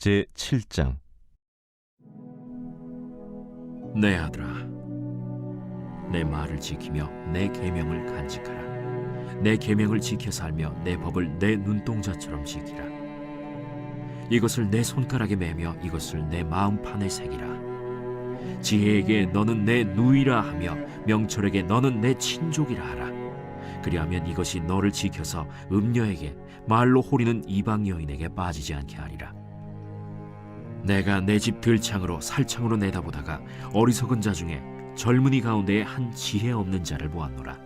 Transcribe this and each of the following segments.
제7장. 내 아들아, 내 말을 지키며 내 계명을 간직하라. 내 계명을 지켜 살며 내 법을 내 눈동자처럼 지키라. 이것을 내 손가락에 매며 이것을 내 마음판에 새기라. 지혜에게 너는 내 누이라 하며 명철에게 너는 내 친족이라 하라. 그리하면 이것이 너를 지켜서 음녀에게 말로 호리는 이방 여인에게 빠지지 않게 하리라. 내가 내 집 들창으로 살창으로 내다보다가 어리석은 자 중에 젊은이 가운데에 한 지혜 없는 자를 보았노라.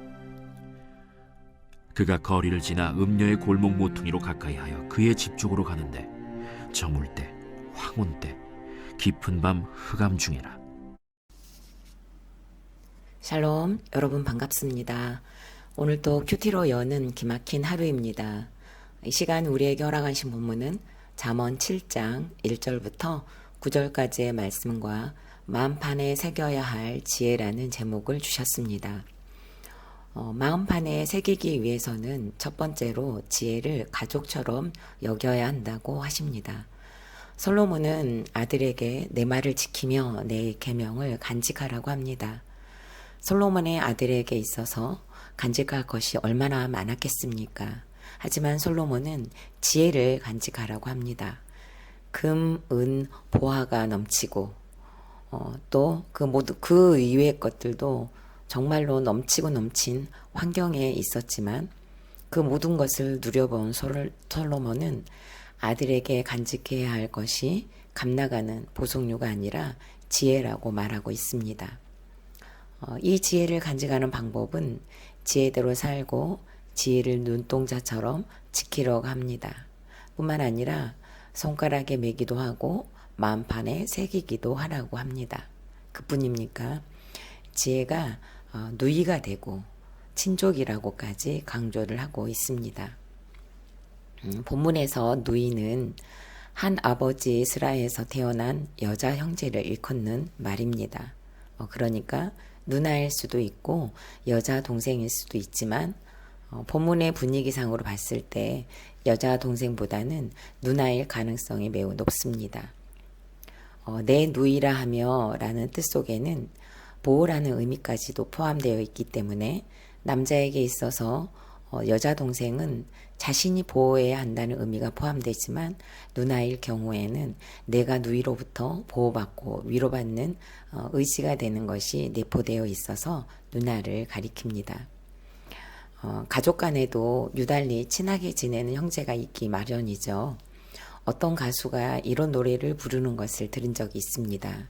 그가 거리를 지나 음녀의 골목 모퉁이로 가까이하여 그의 집 쪽으로 가는데 저물 때, 황혼 때, 깊은 밤 흑암 중에라. 샬롬, 여러분 반갑습니다. 오늘도 큐티로 여는 기막힌 하루입니다. 이 시간 우리에게 허락하신 본문은 잠언 7장 1절부터 9절까지의 말씀과 마음판에 새겨야 할 지혜라는 제목을 주셨습니다. 마음판에 새기기 위해서는 첫 번째로 지혜를 가족처럼 여겨야 한다고 하십니다. 솔로몬은 아들에게 내 말을 지키며 내 계명을 간직하라고 합니다. 솔로몬의 아들에게 있어서 간직할 것이 얼마나 많았겠습니까? 하지만 솔로몬은 지혜를 간직하라고 합니다. 금, 은, 보화가 넘치고 또 그 이외의 것들도 정말로 넘치고 넘친 환경에 있었지만 그 모든 것을 누려본 솔로몬은 아들에게 간직해야 할 것이 값나가는 보석류가 아니라 지혜라고 말하고 있습니다. 이 지혜를 간직하는 방법은 지혜대로 살고 지혜를 눈동자처럼 지키려고 합니다. 뿐만 아니라 손가락에 매기도 하고 마음판에 새기기도 하라고 합니다. 그뿐입니까? 지혜가 누이가 되고 친족이라고까지 강조를 하고 있습니다. 본문에서 누이는 한 아버지 스라에서 태어난 여자 형제를 일컫는 말입니다. 그러니까 누나일 수도 있고 여자 동생일 수도 있지만 본문의 분위기상으로 봤을 때 여자 동생보다는 누나일 가능성이 매우 높습니다. 내 누이라 하며 라는 뜻 속에는 보호라는 의미까지도 포함되어 있기 때문에 남자에게 있어서 여자 동생은 자신이 보호해야 한다는 의미가 포함되지만 누나일 경우에는 내가 누이로부터 보호받고 위로받는 의지가 되는 것이 내포되어 있어서 누나를 가리킵니다. 가족 간에도 유달리 친하게 지내는 형제가 있기 마련이죠. 어떤 가수가 이런 노래를 부르는 것을 들은 적이 있습니다.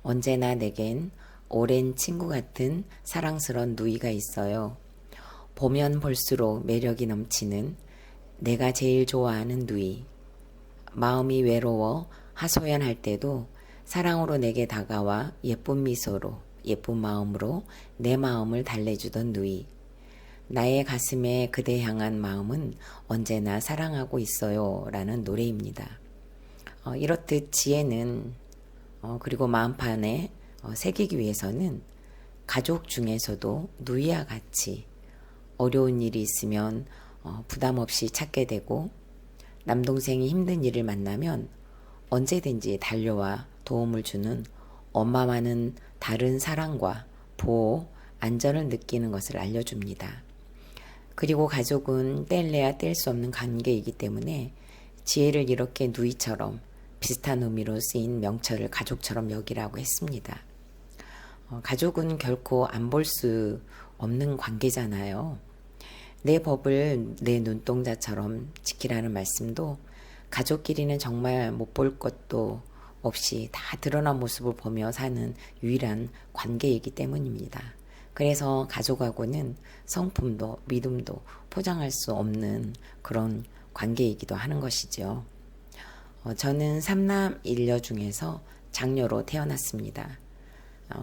언제나 내겐 오랜 친구 같은 사랑스러운 누이가 있어요. 보면 볼수록 매력이 넘치는 내가 제일 좋아하는 누이. 마음이 외로워 하소연할 때도 사랑으로 내게 다가와 예쁜 미소로 예쁜 마음으로 내 마음을 달래주던 누이. 나의 가슴에 그대 향한 마음은 언제나 사랑하고 있어요 라는 노래입니다. 이렇듯 지혜는 그리고 마음판에 새기기 위해서는 가족 중에서도 누이와 같이 어려운 일이 있으면 부담 없이 찾게 되고 남동생이 힘든 일을 만나면 언제든지 달려와 도움을 주는 엄마와는 다른 사랑과 보호, 안전을 느끼는 것을 알려줍니다. 그리고 가족은 뗄래야 뗄 수 없는 관계이기 때문에 지혜를 이렇게 누이처럼 비슷한 의미로 쓰인 명철을 가족처럼 여기라고 했습니다. 가족은 결코 안 볼 수 없는 관계잖아요. 내 법을 내 눈동자처럼 지키라는 말씀도 가족끼리는 정말 못 볼 것도 없이 다 드러난 모습을 보며 사는 유일한 관계이기 때문입니다. 그래서 가족하고는 성품도 믿음도 포장할 수 없는 그런 관계이기도 하는 것이죠. 저는 3남 1녀 중에서 장녀로 태어났습니다.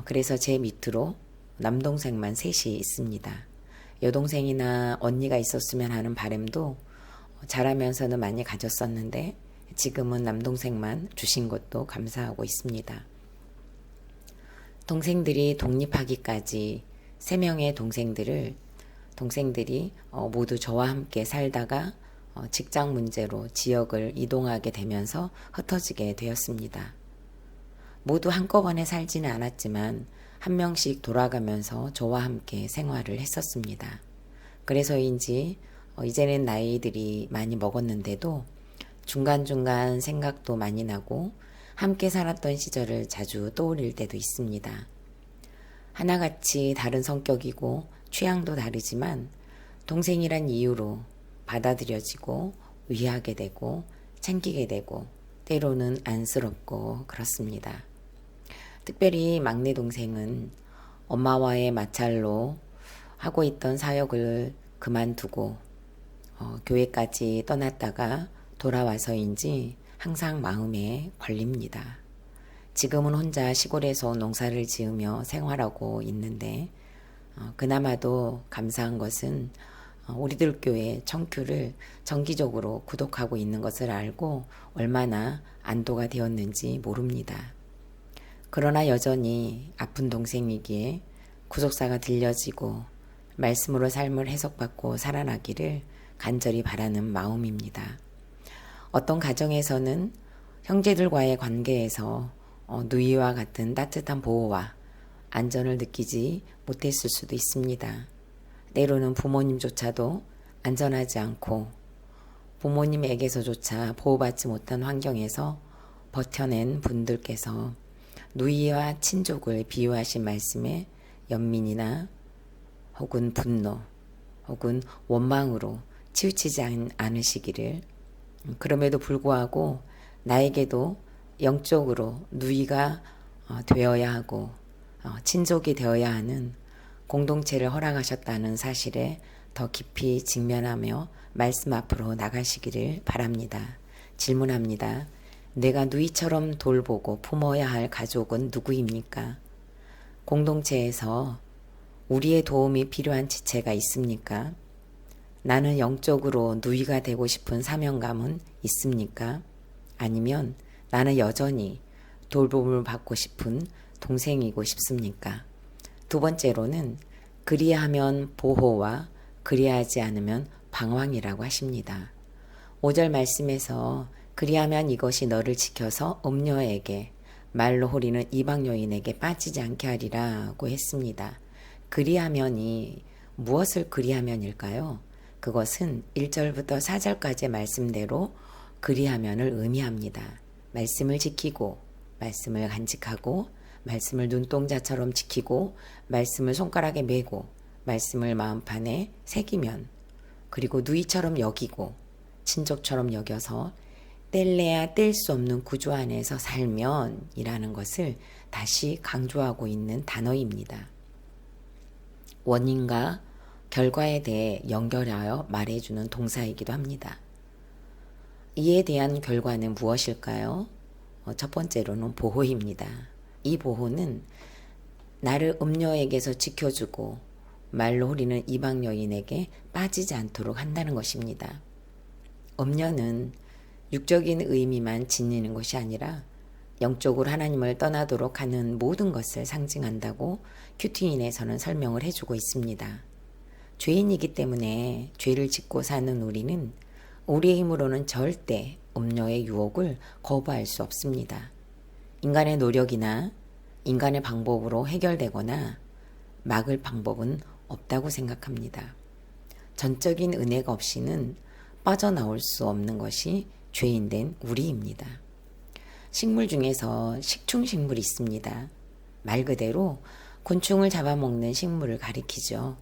그래서 제 밑으로 남동생만 셋이 있습니다. 여동생이나 언니가 있었으면 하는 바람도 자라면서는 많이 가졌었는데 지금은 남동생만 주신 것도 감사하고 있습니다. 동생들이 독립하기까지 3명의 동생들이 모두 저와 함께 살다가 직장 문제로 지역을 이동하게 되면서 흩어지게 되었습니다. 모두 한꺼번에 살지는 않았지만 한 명씩 돌아가면서 저와 함께 생활을 했었습니다. 그래서인지 이제는 나이들이 많이 먹었는데도 중간중간 생각도 많이 나고 함께 살았던 시절을 자주 떠올릴 때도 있습니다. 하나같이 다른 성격이고 취향도 다르지만 동생이란 이유로 받아들여지고 위하게 되고 챙기게 되고 때로는 안쓰럽고 그렇습니다. 특별히 막내 동생은 엄마와의 마찰로 하고 있던 사역을 그만두고 교회까지 떠났다가 돌아와서인지 항상 마음에 걸립니다. 지금은 혼자 시골에서 농사를 지으며 생활하고 있는데 그나마도 감사한 것은 우리들 교회 청큐를 정기적으로 구독하고 있는 것을 알고 얼마나 안도가 되었는지 모릅니다. 그러나 여전히 아픈 동생이기에 구속사가 들려지고 말씀으로 삶을 해석받고 살아나기를 간절히 바라는 마음입니다. 어떤 가정에서는 형제들과의 관계에서 누이와 같은 따뜻한 보호와 안전을 느끼지 못했을 수도 있습니다. 때로는 부모님조차도 안전하지 않고 부모님에게서조차 보호받지 못한 환경에서 버텨낸 분들께서 누이와 친족을 비유하신 말씀에 연민이나 혹은 분노 혹은 원망으로 치우치지 않으시기를, 그럼에도 불구하고 나에게도 영적으로 누이가 되어야 하고 친족이 되어야 하는 공동체를 허락하셨다는 사실에 더 깊이 직면하며 말씀 앞으로 나가시기를 바랍니다. 질문합니다. 내가 누이처럼 돌보고 품어야 할 가족은 누구입니까? 공동체에서 우리의 도움이 필요한 지체가 있습니까? 나는 영적으로 누이가 되고 싶은 사명감은 있습니까? 아니면 나는 여전히 돌봄을 받고 싶은 동생이고 싶습니까? 두 번째로는 그리하면 보호와 그리하지 않으면 방황이라고 하십니다. 5절 말씀에서 그리하면 이것이 너를 지켜서 음녀에게 말로 호리는 이방 여인에게 빠지지 않게 하리라고 했습니다. 그리하면이 무엇을 그리하면일까요? 그것은 1절부터 4절까지의 말씀대로 그리하면을 의미합니다. 말씀을 지키고 말씀을 간직하고 말씀을 눈동자처럼 지키고 말씀을 손가락에 메고 말씀을 마음판에 새기면, 그리고 누이처럼 여기고 친족처럼 여겨서 뗄래야 뗄 수 없는 구조 안에서 살면 이라는 것을 다시 강조하고 있는 단어입니다. 원인과 결과에 대해 연결하여 말해주는 동사이기도 합니다. 이에 대한 결과는 무엇일까요? 첫 번째로는 보호입니다. 이 보호는 나를 음녀에게서 지켜주고 말로 호리는 이방 여인에게 빠지지 않도록 한다는 것입니다. 음녀는 육적인 의미만 지니는 것이 아니라 영적으로 하나님을 떠나도록 하는 모든 것을 상징한다고 큐티인에서는 설명을 해주고 있습니다. 죄인이기 때문에 죄를 짓고 사는 우리는 우리의 힘으로는 절대 음녀의 유혹을 거부할 수 없습니다. 인간의 노력이나 인간의 방법으로 해결되거나 막을 방법은 없다고 생각합니다. 전적인 은혜가 없이는 빠져나올 수 없는 것이 죄인된 우리입니다. 식물 중에서 식충식물이 있습니다. 말 그대로 곤충을 잡아먹는 식물을 가리키죠.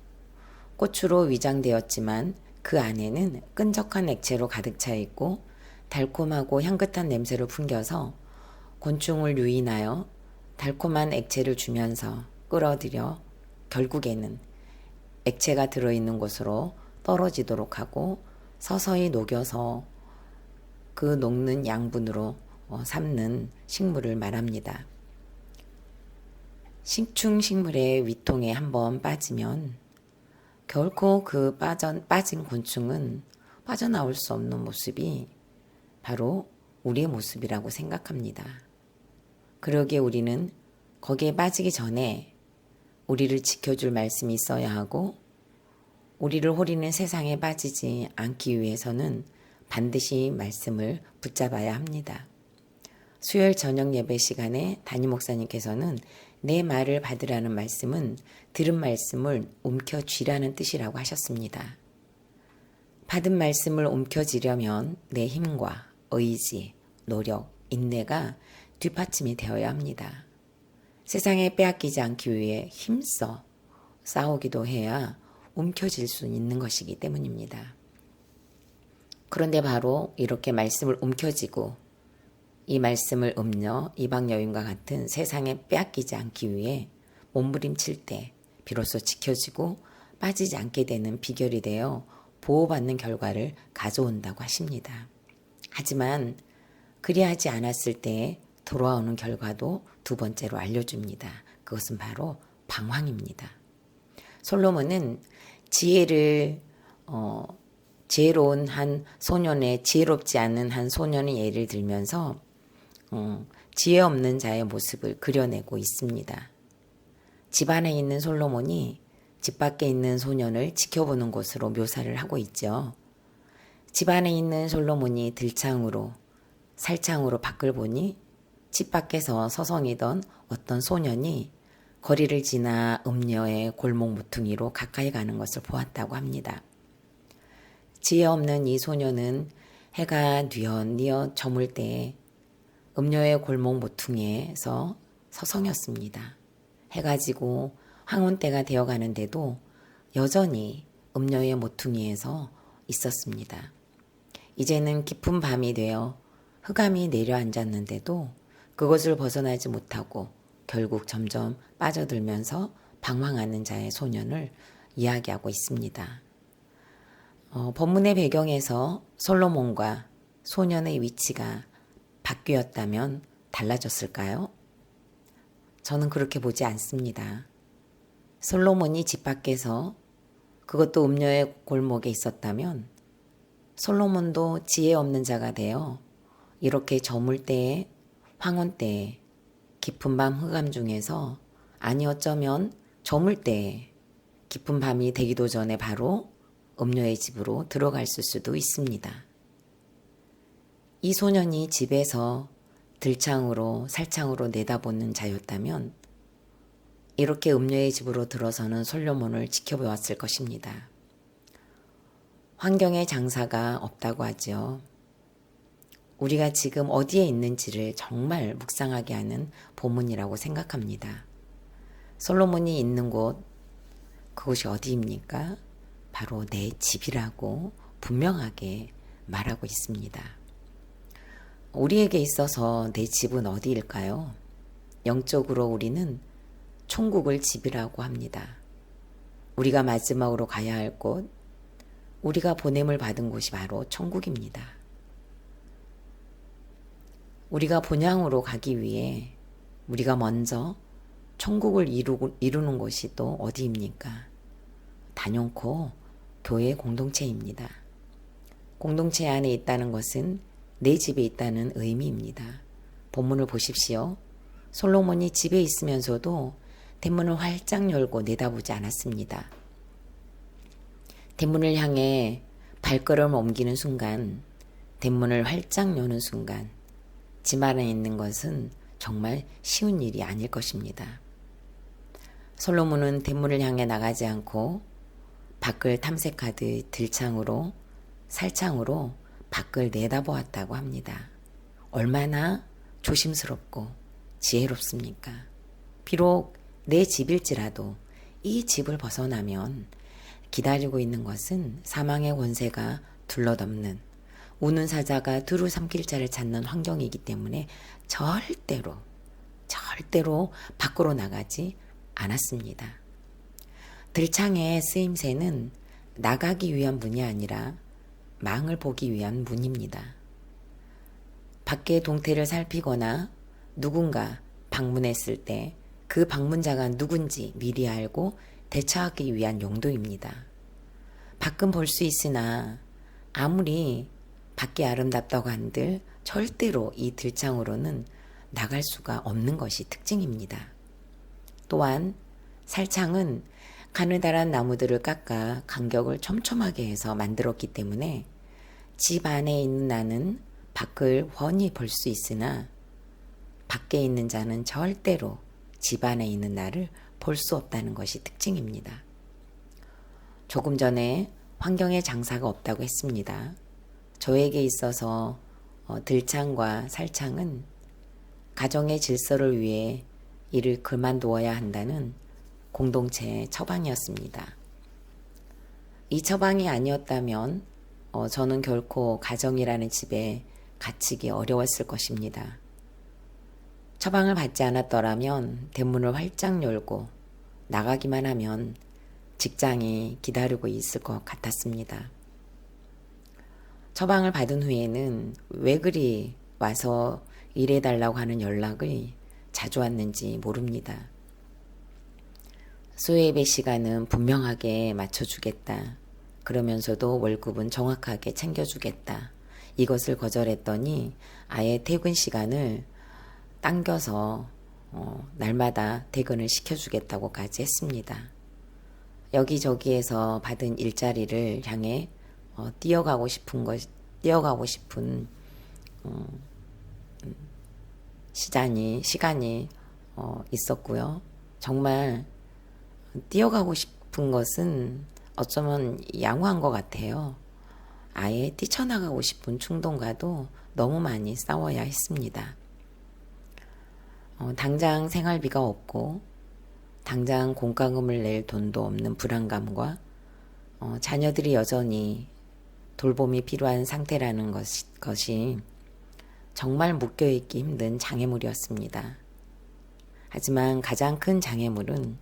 꽃으로 위장되었지만 그 안에는 끈적한 액체로 가득 차 있고 달콤하고 향긋한 냄새를 풍겨서 곤충을 유인하여 달콤한 액체를 주면서 끌어들여 결국에는 액체가 들어있는 곳으로 떨어지도록 하고 서서히 녹여서 그 녹는 양분으로 삶는 식물을 말합니다. 식충식물의 위통에 한번 빠지면 결코 그 빠진 곤충은 빠져나올 수 없는 모습이 바로 우리의 모습이라고 생각합니다. 그러기에 우리는 거기에 빠지기 전에 우리를 지켜줄 말씀이 있어야 하고, 우리를 호리는 세상에 빠지지 않기 위해서는 반드시 말씀을 붙잡아야 합니다. 수요일 저녁 예배 시간에 담임 목사님께서는 내 말을 받으라는 말씀은 들은 말씀을 움켜쥐라는 뜻이라고 하셨습니다. 받은 말씀을 움켜쥐려면 내 힘과 의지, 노력, 인내가 뒷받침이 되어야 합니다. 세상에 빼앗기지 않기 위해 힘써 싸우기도 해야 움켜쥘 수 있는 것이기 때문입니다. 그런데 바로 이렇게 말씀을 움켜쥐고 이 말씀을 음녀, 이방 여인과 같은 세상에 빼앗기지 않기 위해 몸부림칠 때 비로소 지켜지고 빠지지 않게 되는 비결이 되어 보호받는 결과를 가져온다고 하십니다. 하지만 그리하지 않았을 때 돌아오는 결과도 두 번째로 알려줍니다. 그것은 바로 방황입니다. 솔로몬은 지혜로운 한 소년의 지혜롭지 않은 한 소년의 예를 들면서 지혜 없는 자의 모습을 그려내고 있습니다. 집 안에 있는 솔로몬이 집 밖에 있는 소년을 지켜보는 것으로 묘사를 하고 있죠. 집 안에 있는 솔로몬이 들창으로 살창으로 밖을 보니 집 밖에서 서성이던 어떤 소년이 거리를 지나 음녀의 골목 모퉁이로 가까이 가는 것을 보았다고 합니다. 지혜 없는 이 소년은 해가 뉘엿뉘엿 저물 때에 음녀의 골목 모퉁이에서 서성였습니다. 해가 지고 황혼 때가 되어가는데도 여전히 음녀의 모퉁이에서 있었습니다. 이제는 깊은 밤이 되어 흑암이 내려앉았는데도 그것을 벗어나지 못하고 결국 점점 빠져들면서 방황하는 자의 소년을 이야기하고 있습니다. 본문의 배경에서 솔로몬과 소년의 위치가 바뀌었다면 달라졌을까요? 저는 그렇게 보지 않습니다. 솔로몬이 집 밖에서 그것도 음녀의 골목에 있었다면 솔로몬도 지혜 없는 자가 되어 이렇게 저물 때에 황혼 때에 깊은 밤 흑암 중에서 아니 어쩌면 저물 때에 깊은 밤이 되기도 전에 바로 음녀의 집으로 들어갔을 수도 있습니다. 이 소년이 집에서 들창으로 살창으로 내다보는 자였다면 이렇게 음녀의 집으로 들어서는 솔로몬을 지켜보았을 것입니다. 환경의 장사가 없다고 하죠. 우리가 지금 어디에 있는지를 정말 묵상하게 하는 본문이라고 생각합니다. 솔로몬이 있는 곳, 그곳이 어디입니까? 바로 내 집이라고 분명하게 말하고 있습니다. 우리에게 있어서 내 집은 어디일까요? 영적으로 우리는 천국을 집이라고 합니다. 우리가 마지막으로 가야 할 곳, 우리가 보냄을 받은 곳이 바로 천국입니다. 우리가 본향으로 가기 위해 우리가 먼저 천국을 이루는 곳이 또 어디입니까? 단연코 교회 공동체입니다. 공동체 안에 있다는 것은 내 집에 있다는 의미입니다. 본문을 보십시오. 솔로몬이 집에 있으면서도 대문을 활짝 열고 내다보지 않았습니다. 대문을 향해 발걸음을 옮기는 순간, 대문을 활짝 여는 순간 집 안에 있는 것은 정말 쉬운 일이 아닐 것입니다. 솔로몬은 대문을 향해 나가지 않고 밖을 탐색하듯 들창으로 살창으로 밖을 내다보았다고 합니다. 얼마나 조심스럽고 지혜롭습니까? 비록 내 집일지라도 이 집을 벗어나면 기다리고 있는 것은 사망의 권세가 둘러덮는 우는 사자가 두루 삼킬 자를 찾는 환경이기 때문에 절대로 밖으로 나가지 않았습니다. 들창의 쓰임새는 나가기 위한 문이 아니라 망을 보기 위한 문입니다. 밖의 동태를 살피거나 누군가 방문했을 때 그 방문자가 누군지 미리 알고 대처하기 위한 용도입니다. 밖은 볼 수 있으나 아무리 밖이 아름답다고 한들 절대로 이 들창으로는 나갈 수가 없는 것이 특징입니다. 또한 살창은 가느다란 나무들을 깎아 간격을 촘촘하게 해서 만들었기 때문에 집 안에 있는 나는 밖을 훤히 볼 수 있으나 밖에 있는 자는 절대로 집 안에 있는 나를 볼 수 없다는 것이 특징입니다. 조금 전에 환경에 장사가 없다고 했습니다. 저에게 있어서 들창과 살창은 가정의 질서를 위해 일을 그만두어야 한다는 공동체의 처방이었습니다. 이 처방이 아니었다면 저는 결코 가정이라는 집에 갇히기 어려웠을 것입니다. 처방을 받지 않았더라면 대문을 활짝 열고 나가기만 하면 직장이 기다리고 있을 것 같았습니다. 처방을 받은 후에는 왜 그리 와서 일해달라고 하는 연락이 자주 왔는지 모릅니다. 소예배 시간은 분명하게 맞춰주겠다. 그러면서도 월급은 정확하게 챙겨주겠다. 이것을 거절했더니 아예 퇴근 시간을 당겨서 날마다 퇴근을 시켜주겠다고까지 했습니다. 여기저기에서 받은 일자리를 향해 뛰어가고 싶은 시간이 있었고요. 정말 뛰어가고 싶은 것은 어쩌면 양호한 것 같아요. 아예 뛰쳐나가고 싶은 충동과도 너무 많이 싸워야 했습니다. 당장 생활비가 없고 당장 공과금을 낼 돈도 없는 불안감과 자녀들이 여전히 돌봄이 필요한 상태라는 것이 정말 묶여있기 힘든 장애물이었습니다. 하지만 가장 큰 장애물은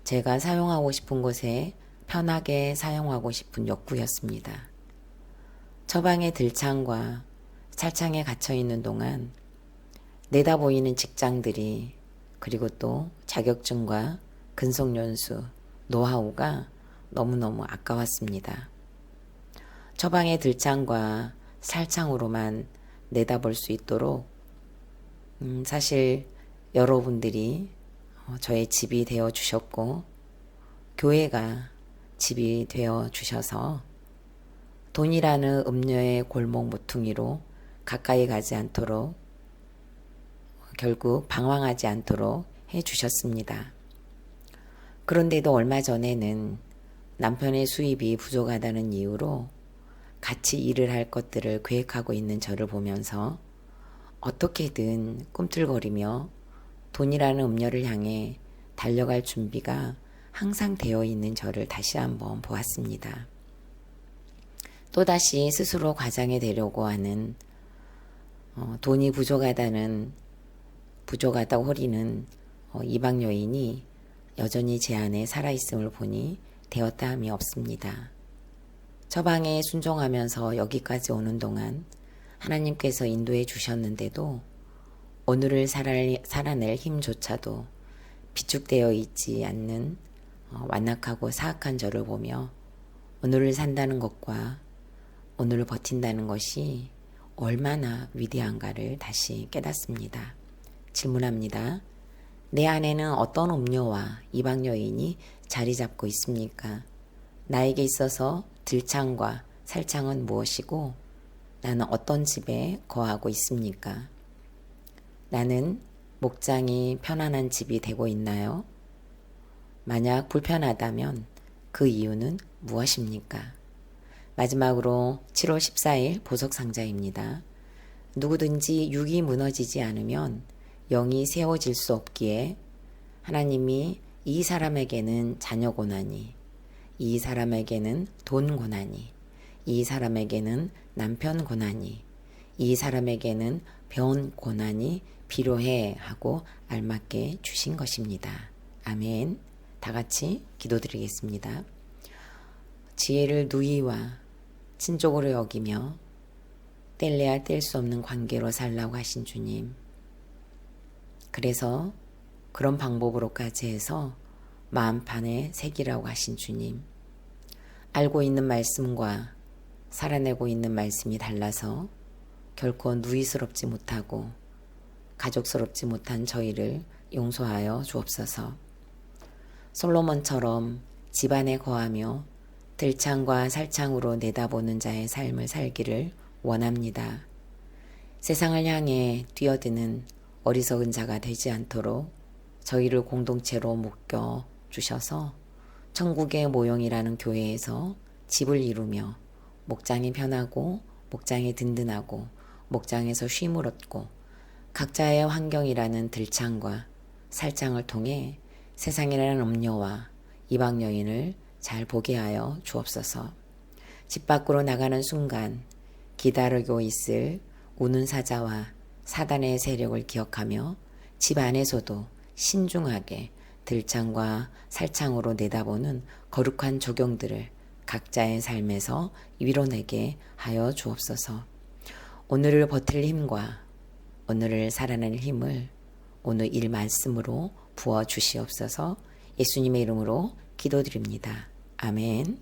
제가 사용하고 싶은 곳에 편하게 사용하고 싶은 욕구였습니다. 처방의 들창과 살창에 갇혀있는 동안 내다 보이는 직장들이 그리고 또 자격증과 근속연수, 노하우가 너무너무 아까웠습니다. 처방의 들창과 살창으로만 내다볼 수 있도록 사실 여러분들이 저의 집이 되어 주셨고 교회가 집이 되어 주셔서 돈이라는 음료의 골목 모퉁이로 가까이 가지 않도록 결국 방황하지 않도록 해주셨습니다. 그런데도 얼마 전에는 남편의 수입이 부족하다는 이유로 같이 일을 할 것들을 계획하고 있는 저를 보면서 어떻게든 꿈틀거리며 돈이라는 음료를 향해 달려갈 준비가 항상 되어 있는 저를 다시 한번 보았습니다. 또다시 스스로 과장해 되려고 하는 돈이 부족하다고 허리는 이방 여인이 여전히 제 안에 살아있음을 보니 되었다함이 없습니다. 처방에 순종하면서 여기까지 오는 동안 하나님께서 인도해 주셨는데도 오늘을 살아낼 힘조차도 비축되어 있지 않는 완악하고 사악한 저를 보며 오늘을 산다는 것과 오늘을 버틴다는 것이 얼마나 위대한가를 다시 깨닫습니다. 질문합니다. 내 안에는 어떤 음료와 이방 여인이 자리 잡고 있습니까? 나에게 있어서 들창과 살창은 무엇이고 나는 어떤 집에 거하고 있습니까? 나는 목장이 편안한 집이 되고 있나요? 만약 불편하다면 그 이유는 무엇입니까? 마지막으로 7월 14일 보석상자입니다. 누구든지 육이 무너지지 않으면 영이 세워질 수 없기에 하나님이 이 사람에게는 자녀 고난이, 이 사람에게는 돈 고난이, 이 사람에게는 남편 고난이, 이 사람에게는 병 고난이 필요해 하고 알맞게 주신 것입니다. 아멘. 다 같이 기도드리겠습니다. 지혜를 누이와 친족으로 여기며 뗄래야 뗄 수 없는 관계로 살라고 하신 주님. 그래서 그런 방법으로까지 해서 마음판에 새기라고 하신 주님. 알고 있는 말씀과 살아내고 있는 말씀이 달라서 결코 누이스럽지 못하고 가족스럽지 못한 저희를 용서하여 주옵소서. 솔로몬처럼 집안에 거하며 들창과 살창으로 내다보는 자의 삶을 살기를 원합니다. 세상을 향해 뛰어드는 어리석은 자가 되지 않도록 저희를 공동체로 묶여 주셔서 천국의 모형이라는 교회에서 집을 이루며 목장이 편하고 목장이 든든하고 목장에서 쉼을 얻고 각자의 환경이라는 들창과 살창을 통해 세상이라는 음녀와 이방 여인을 잘 보게 하여 주옵소서. 집 밖으로 나가는 순간 기다리고 있을 우는 사자와 사단의 세력을 기억하며 집 안에서도 신중하게 들창과 살창으로 내다보는 거룩한 조경들을 각자의 삶에서 이뤄내게 하여 주옵소서. 오늘을 버틸 힘과 오늘을 살아낼 힘을 오늘 일 말씀으로 부어 주시옵소서. 예수님의 이름으로 기도드립니다. 아멘.